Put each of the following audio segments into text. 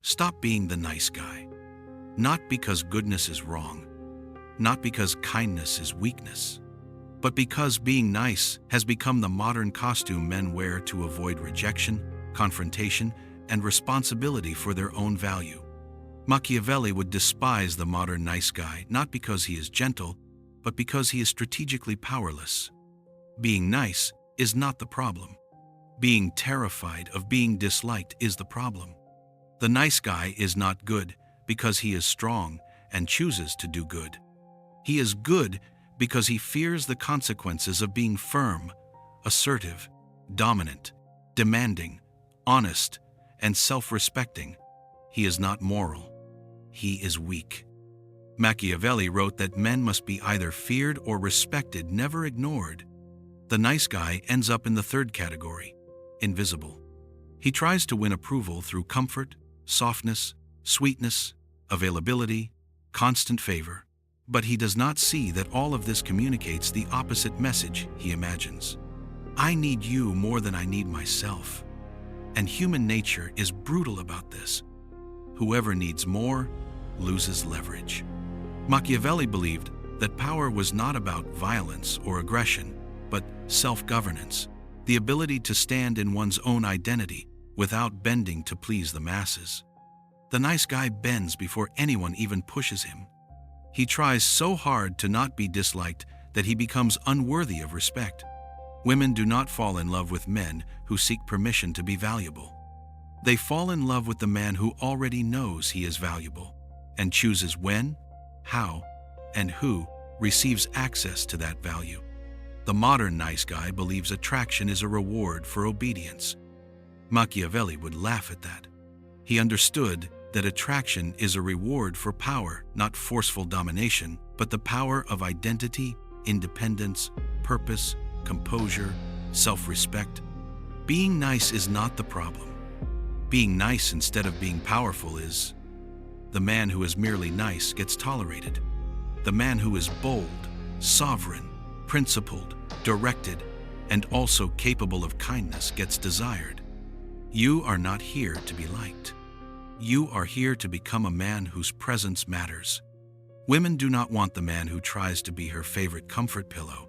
Stop being the nice guy. Not because goodness is wrong, not because kindness is weakness, but because being nice has become the modern costume men wear to avoid rejection, confrontation, and responsibility for their own value. Machiavelli would despise the modern nice guy not because he is gentle, but because he is strategically powerless. Being nice is not the problem. Being terrified of being disliked is the problem. The nice guy is not good because he is strong and chooses to do good. He is good because he fears the consequences of being firm, assertive, dominant, demanding, honest, and self-respecting. He is not moral. He is weak. Machiavelli wrote that men must be either feared or respected, never ignored. The nice guy ends up in the third category, invisible. He tries to win approval through comfort, softness, sweetness, availability, constant favor. But he does not see that all of this communicates the opposite message he imagines. I need you more than I need myself. And human nature is brutal about this. Whoever needs more loses leverage. Machiavelli believed that power was not about violence or aggression, but self-governance, the ability to stand in one's own identity without bending to please the masses. The nice guy bends before anyone even pushes him. He tries so hard to not be disliked that he becomes unworthy of respect. Women do not fall in love with men who seek permission to be valuable. They fall in love with the man who already knows he is valuable and chooses when, how, and who receives access to that value. The modern nice guy believes attraction is a reward for obedience. Machiavelli would laugh at that. He understood that attraction is a reward for power, not forceful domination, but the power of identity, independence, purpose, composure, self-respect. Being nice is not the problem. Being nice instead of being powerful is. The man who is merely nice gets tolerated. The man who is bold, sovereign, principled, directed, and also capable of kindness gets desired. You are not here to be liked. You are here to become a man whose presence matters. Women do not want the man who tries to be her favorite comfort pillow.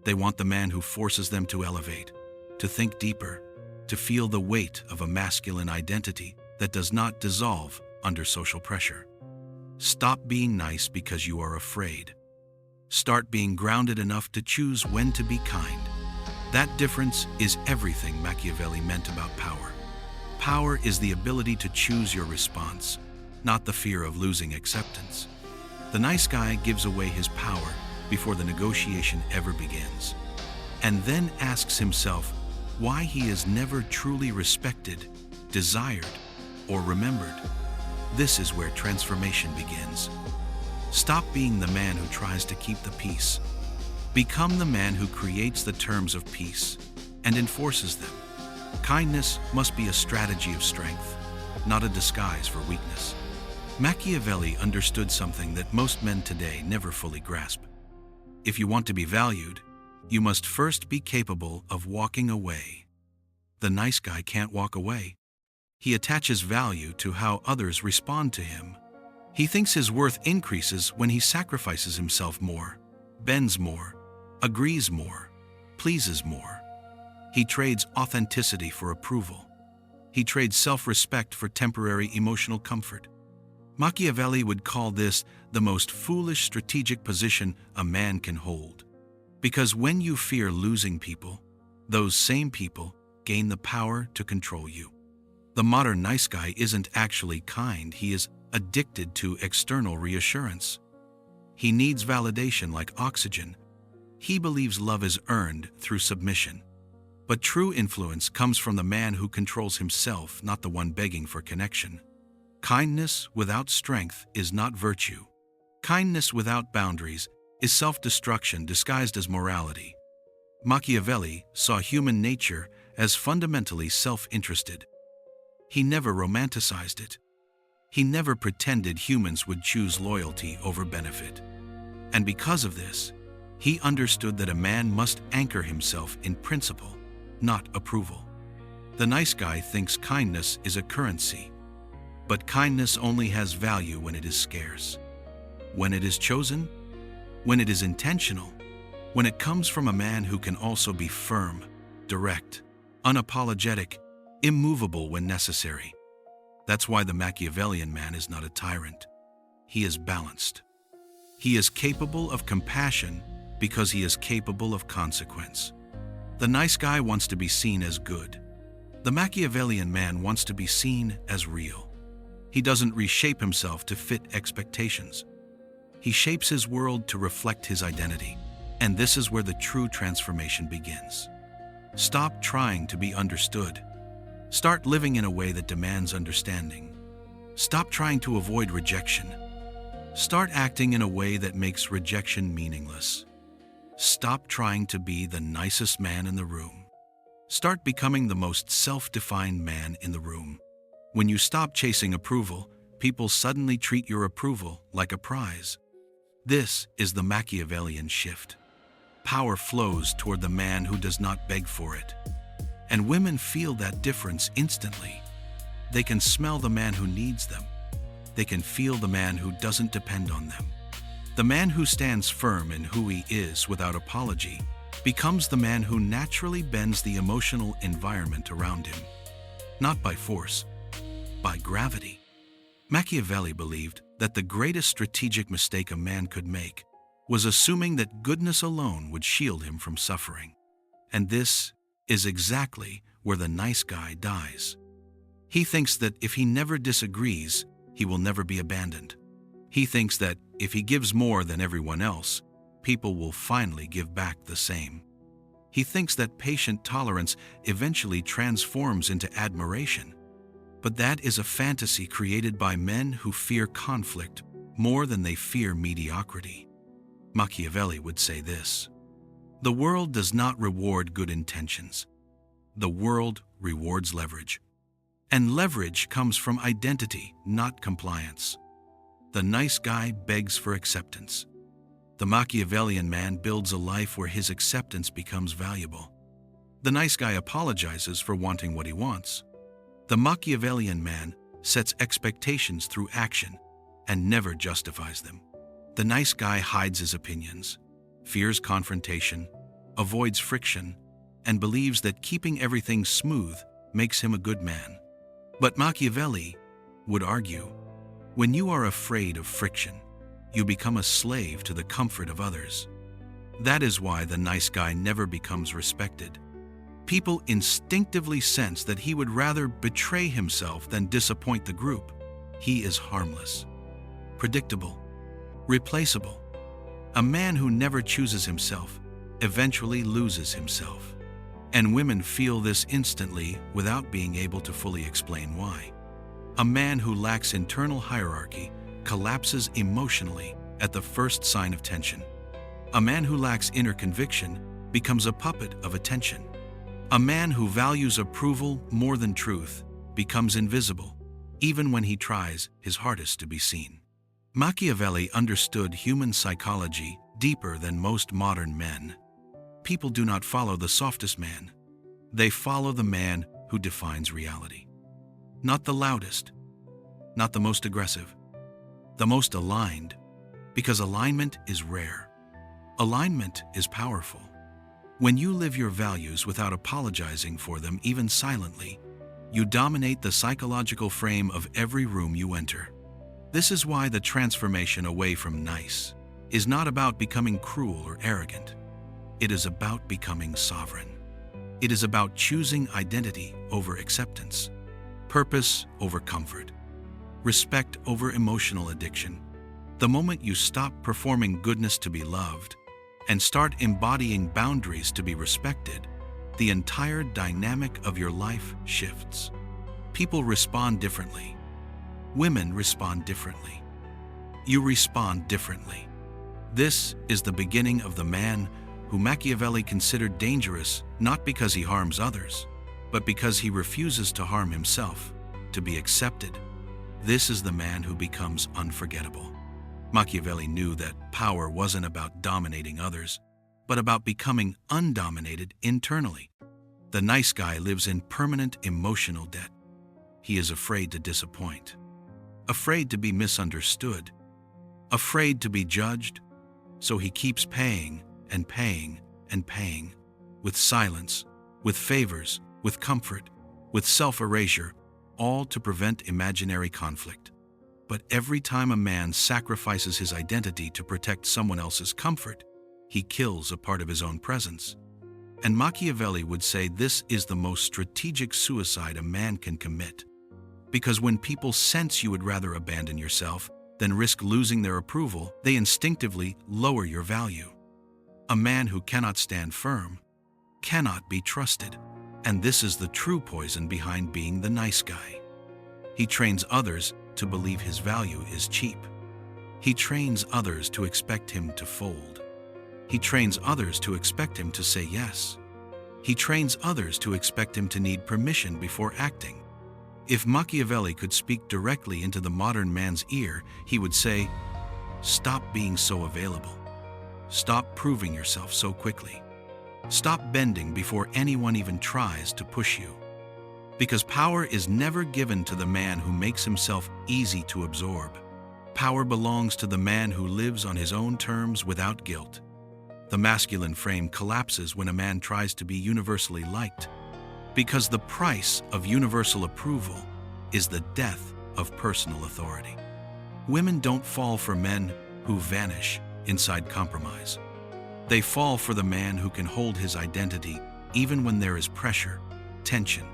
They want the man who forces them to elevate, to think deeper, to feel the weight of a masculine identity that does not dissolve under social pressure. Stop being nice because you are afraid. Start being grounded enough to choose when to be kind. That difference is everything Machiavelli meant about power. Power is the ability to choose your response, not the fear of losing acceptance. The nice guy gives away his power before the negotiation ever begins, and then asks himself why he is never truly respected, desired, or remembered. This is where transformation begins. Stop being the man who tries to keep the peace. Become the man who creates the terms of peace and enforces them. Kindness must be a strategy of strength, not a disguise for weakness. Machiavelli understood something that most men today never fully grasp. If you want to be valued, you must first be capable of walking away. The nice guy can't walk away. He attaches value to how others respond to him. He thinks his worth increases when he sacrifices himself more, bends more, agrees more, pleases more. He trades authenticity for approval. He trades self-respect for temporary emotional comfort. Machiavelli would call this the most foolish strategic position a man can hold. Because when you fear losing people, those same people gain the power to control you. The modern nice guy isn't actually kind, he is addicted to external reassurance. He needs validation like oxygen. He believes love is earned through submission. But true influence comes from the man who controls himself, not the one begging for connection. Kindness without strength is not virtue. Kindness without boundaries is self-destruction disguised as morality. Machiavelli saw human nature as fundamentally self-interested. He never romanticized it. He never pretended humans would choose loyalty over benefit. And because of this, he understood that a man must anchor himself in principle, not approval. The nice guy thinks kindness is a currency. But kindness only has value when it is scarce, when it is chosen, when it is intentional, when it comes from a man who can also be firm, direct, unapologetic, immovable when necessary. That's why the Machiavellian man is not a tyrant. He is balanced. He is capable of compassion because he is capable of consequence. The nice guy wants to be seen as good. The Machiavellian man wants to be seen as real. He doesn't reshape himself to fit expectations. He shapes his world to reflect his identity. And this is where the true transformation begins. Stop trying to be understood. Start living in a way that demands understanding. Stop trying to avoid rejection. Start acting in a way that makes rejection meaningless. Stop trying to be the nicest man in the room. Start becoming the most self-defined man in the room. When you stop chasing approval, people suddenly treat your approval like a prize. This is the Machiavellian shift. Power flows toward the man who does not beg for it. And women feel that difference instantly. They can smell the man who needs them. They can feel the man who doesn't depend on them. The man who stands firm in who he is without apology becomes the man who naturally bends the emotional environment around him. Not by force, by gravity. Machiavelli believed that the greatest strategic mistake a man could make was assuming that goodness alone would shield him from suffering. And this is exactly where the nice guy dies. He thinks that if he never disagrees, he will never be abandoned. He thinks that if he gives more than everyone else, people will finally give back the same. He thinks that patient tolerance eventually transforms into admiration. But that is a fantasy created by men who fear conflict more than they fear mediocrity. Machiavelli would say this: "The world does not reward good intentions. The world rewards leverage. And leverage comes from identity, not compliance. The nice guy begs for acceptance. The Machiavellian man builds a life where his acceptance becomes valuable. The nice guy apologizes for wanting what he wants. The Machiavellian man sets expectations through action and never justifies them. The nice guy hides his opinions, fears confrontation, avoids friction, and believes that keeping everything smooth makes him a good man." But Machiavelli would argue, when you are afraid of friction, you become a slave to the comfort of others. That is why the nice guy never becomes respected. People instinctively sense that he would rather betray himself than disappoint the group. He is harmless, predictable, replaceable. A man who never chooses himself eventually loses himself. And women feel this instantly without being able to fully explain why. A man who lacks internal hierarchy collapses emotionally at the first sign of tension. A man who lacks inner conviction becomes a puppet of attention. A man who values approval more than truth becomes invisible, even when he tries his hardest to be seen. Machiavelli understood human psychology deeper than most modern men. People do not follow the softest man. They follow the man who defines reality. Not the loudest, not the most aggressive, the most aligned, because alignment is rare. Alignment is powerful. When you live your values without apologizing for them, even silently, you dominate the psychological frame of every room you enter. This is why the transformation away from nice is not about becoming cruel or arrogant. It is about becoming sovereign. It is about choosing identity over acceptance, purpose over comfort, respect over emotional addiction. The moment you stop performing goodness to be loved and start embodying boundaries to be respected, the entire dynamic of your life shifts. People respond differently. Women respond differently. You respond differently. This is the beginning of the man who Machiavelli considered dangerous not because he harms others, but because he refuses to harm himself, to be accepted. This is the man who becomes unforgettable. Machiavelli knew that power wasn't about dominating others, but about becoming undominated internally. The nice guy lives in permanent emotional debt. He is afraid to disappoint. afraid to be misunderstood, afraid to be judged, so he keeps paying and paying and paying, with silence, with favors, with comfort, with self-erasure, all to prevent imaginary conflict. But every time a man sacrifices his identity to protect someone else's comfort, he kills a part of his own presence. And Machiavelli would say this is the most strategic suicide a man can commit. Because when people sense you would rather abandon yourself than risk losing their approval, they instinctively lower your value. A man who cannot stand firm cannot be trusted. And this is the true poison behind being the nice guy. He trains others to believe his value is cheap. He trains others to expect him to fold. He trains others to expect him to say yes. He trains others to expect him to need permission before acting. If Machiavelli could speak directly into the modern man's ear, he would say, "Stop being so available. Stop proving yourself so quickly. Stop bending before anyone even tries to push you." Because power is never given to the man who makes himself easy to absorb. Power belongs to the man who lives on his own terms without guilt. The masculine frame collapses when a man tries to be universally liked, because the price of universal approval is the death of personal authority. Women don't fall for men who vanish inside compromise. They fall for the man who can hold his identity even when there is pressure, tension,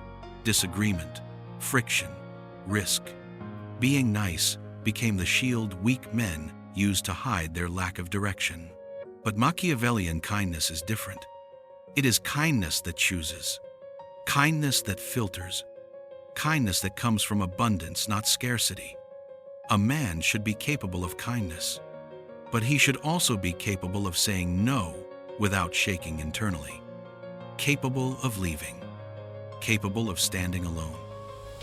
disagreement, friction, risk. Being nice became the shield weak men use to hide their lack of direction. But Machiavellian kindness is different. It is kindness that chooses, kindness that filters, kindness that comes from abundance, not scarcity. A man should be capable of kindness, but he should also be capable of saying no without shaking internally, capable of leaving, capable of standing alone,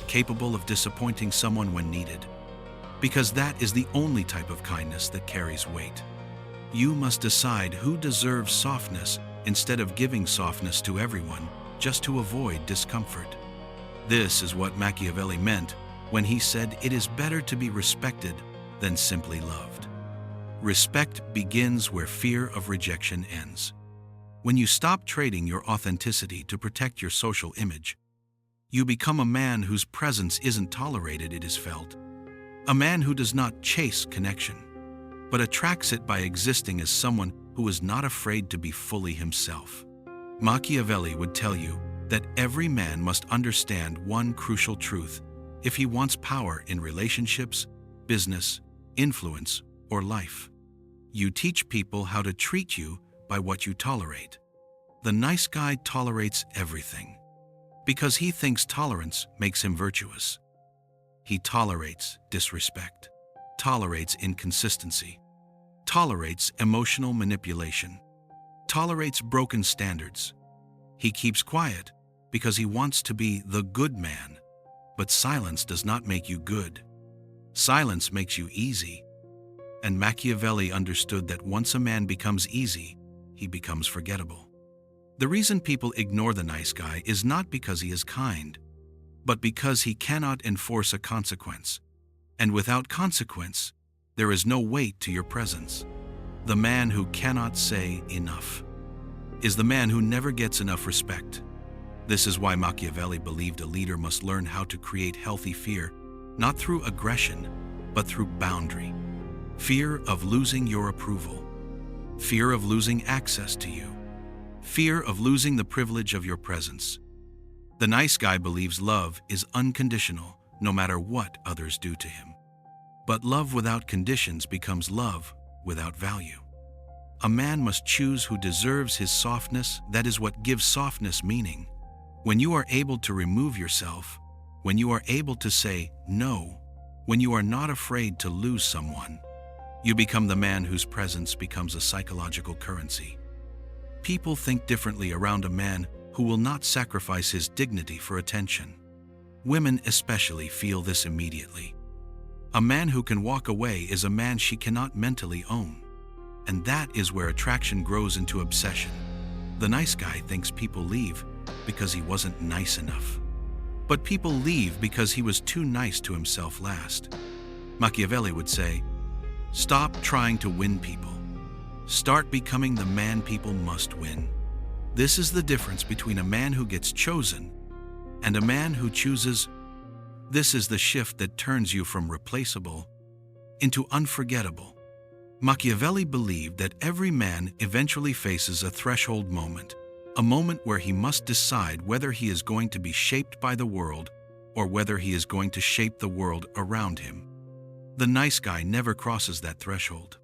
capable of disappointing someone when needed, because that is the only type of kindness that carries weight. You must decide who deserves softness instead of giving softness to everyone just to avoid discomfort. This is what Machiavelli meant when he said it is better to be respected than simply loved. Respect begins where fear of rejection ends. When you stop trading your authenticity to protect your social image, you become a man whose presence isn't tolerated, it is felt. A man who does not chase connection, but attracts it by existing as someone who is not afraid to be fully himself. Machiavelli would tell you that every man must understand one crucial truth if he wants power in relationships, business, influence, or life. You teach people how to treat you by what you tolerate. The nice guy tolerates everything because he thinks tolerance makes him virtuous. He tolerates disrespect, tolerates inconsistency, tolerates emotional manipulation, tolerates broken standards. He keeps quiet because he wants to be the good man, but silence does not make you good. Silence makes you easy. And Machiavelli understood that once a man becomes easy, he becomes forgettable. The reason people ignore the nice guy is not because he is kind, but because he cannot enforce a consequence. And without consequence, there is no weight to your presence. The man who cannot say enough is the man who never gets enough respect. This is why Machiavelli believed a leader must learn how to create healthy fear, not through aggression, but through boundary. Fear of losing your approval, fear of losing access to you, fear of losing the privilege of your presence. The nice guy believes love is unconditional, no matter what others do to him. But love without conditions becomes love without value. A man must choose who deserves his softness. That is what gives softness meaning. When you are able to remove yourself, when you are able to say no, when you are not afraid to lose someone, you become the man whose presence becomes a psychological currency. People think differently around a man who will not sacrifice his dignity for attention. Women especially feel this immediately. A man who can walk away is a man she cannot mentally own. And that is where attraction grows into obsession. The nice guy thinks people leave because he wasn't nice enough. But people leave because he was too nice to himself last. Machiavelli would say, "Stop trying to win people. Start becoming the man people must win." This is the difference between a man who gets chosen and a man who chooses. This is the shift that turns you from replaceable into unforgettable. Machiavelli believed that every man eventually faces a threshold moment, a moment where he must decide whether he is going to be shaped by the world or whether he is going to shape the world around him. The nice guy never crosses that threshold.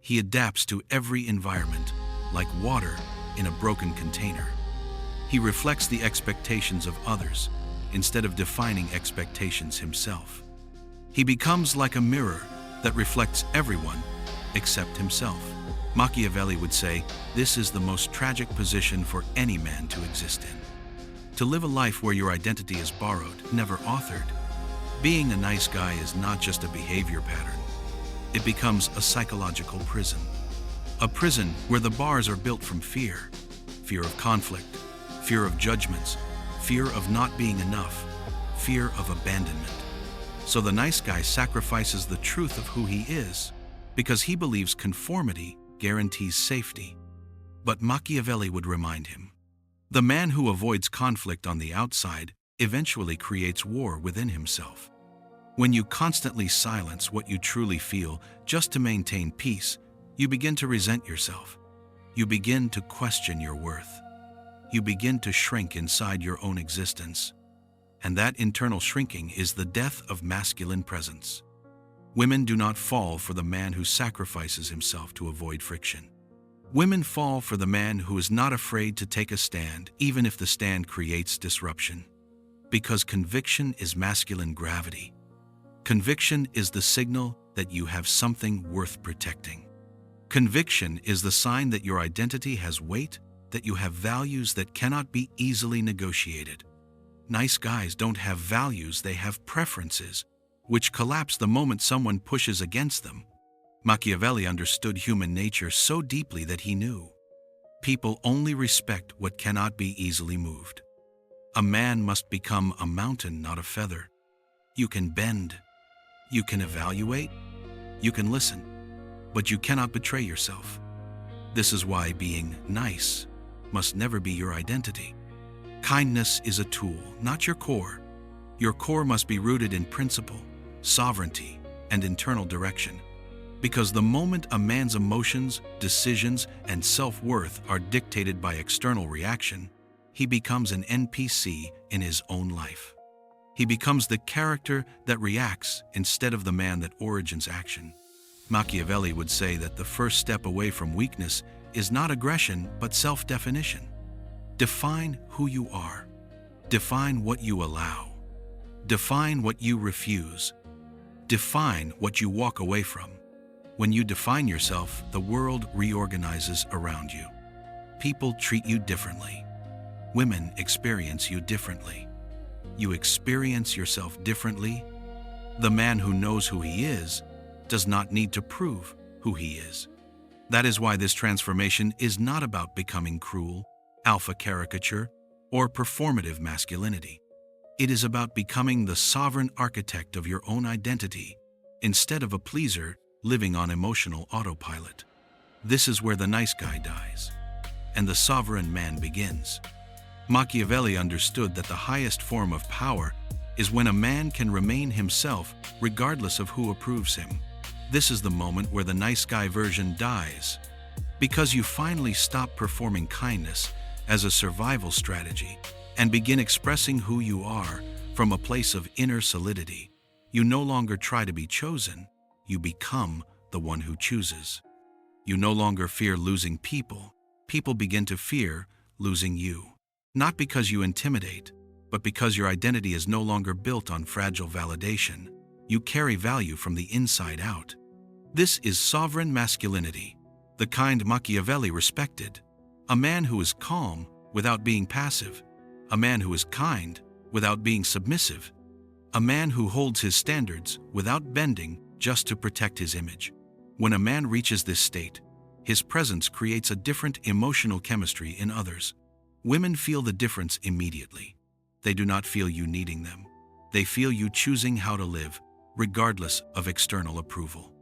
He adapts to every environment, like water in a broken container. He reflects the expectations of others instead of defining expectations himself. He becomes like a mirror that reflects everyone except himself. Machiavelli would say, this is the most tragic position for any man to exist in. To live a life where your identity is borrowed, never authored. Being a nice guy is not just a behavior pattern. It becomes a psychological prison. A prison where the bars are built from fear. Fear of conflict, fear of judgments, fear of not being enough, fear of abandonment. So the nice guy sacrifices the truth of who he is because he believes conformity guarantees safety. But Machiavelli would remind him, the man who avoids conflict on the outside eventually creates war within himself. When you constantly silence what you truly feel just to maintain peace, you begin to resent yourself. You begin to question your worth. You begin to shrink inside your own existence. And that internal shrinking is the death of masculine presence. Women do not fall for the man who sacrifices himself to avoid friction. Women fall for the man who is not afraid to take a stand, even if the stand creates disruption. Because conviction is masculine gravity. Conviction is the signal that you have something worth protecting. Conviction is the sign that your identity has weight, that you have values that cannot be easily negotiated. Nice guys don't have values, they have preferences, which collapse the moment someone pushes against them. Machiavelli understood human nature so deeply that he knew people only respect what cannot be easily moved. A man must become a mountain, not a feather. You can bend, you can evaluate, you can listen, but you cannot betray yourself. This is why being nice must never be your identity. Kindness is a tool, not your core. Your core must be rooted in principle, sovereignty, and internal direction. Because the moment a man's emotions, decisions, and self-worth are dictated by external reaction, he becomes an NPC in his own life. He becomes the character that reacts instead of the man that origins action. Machiavelli would say that the first step away from weakness is not aggression, but self-definition. Define who you are. Define what you allow. Define what you refuse. Define what you walk away from. When you define yourself, the world reorganizes around you. People treat you differently. Women experience you differently. You experience yourself differently. The man who knows who he is does not need to prove who he is. That is why this transformation is not about becoming cruel, alpha caricature, or performative masculinity. It is about becoming the sovereign architect of your own identity, instead of a pleaser living on emotional autopilot. This is where the nice guy dies, and the sovereign man begins. Machiavelli understood that the highest form of power is when a man can remain himself regardless of who approves him. This is the moment where the nice guy version dies, because you finally stop performing kindness as a survival strategy and begin expressing who you are from a place of inner solidity. You no longer try to be chosen, you become the one who chooses. You no longer fear losing people. People begin to fear losing you. Not because you intimidate, but because your identity is no longer built on fragile validation. You carry value from the inside out. This is sovereign masculinity, the kind Machiavelli respected. A man who is calm without being passive. A man who is kind without being submissive. A man who holds his standards without bending just to protect his image. When a man reaches this state, his presence creates a different emotional chemistry in others. Women feel the difference immediately. They do not feel you needing them. They feel you choosing how to live, regardless of external approval.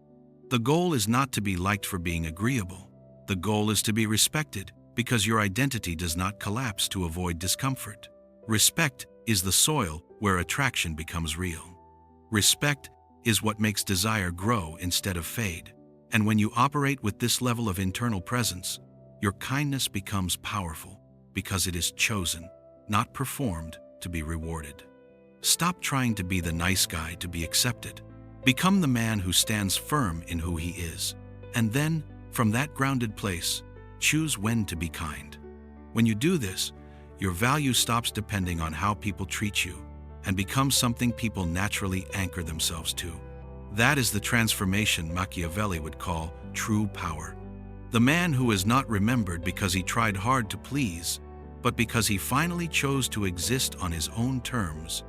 The goal is not to be liked for being agreeable. The goal is to be respected because your identity does not collapse to avoid discomfort. Respect is the soil where attraction becomes real. Respect is what makes desire grow instead of fade. And when you operate with this level of internal presence, your kindness becomes powerful because it is chosen, not performed, to be rewarded. Stop trying to be the nice guy to be accepted. Become the man who stands firm in who he is. And then, from that grounded place, choose when to be kind. When you do this, your value stops depending on how people treat you and becomes something people naturally anchor themselves to. That is the transformation Machiavelli would call true power. The man who is not remembered because he tried hard to please, but because he finally chose to exist on his own terms.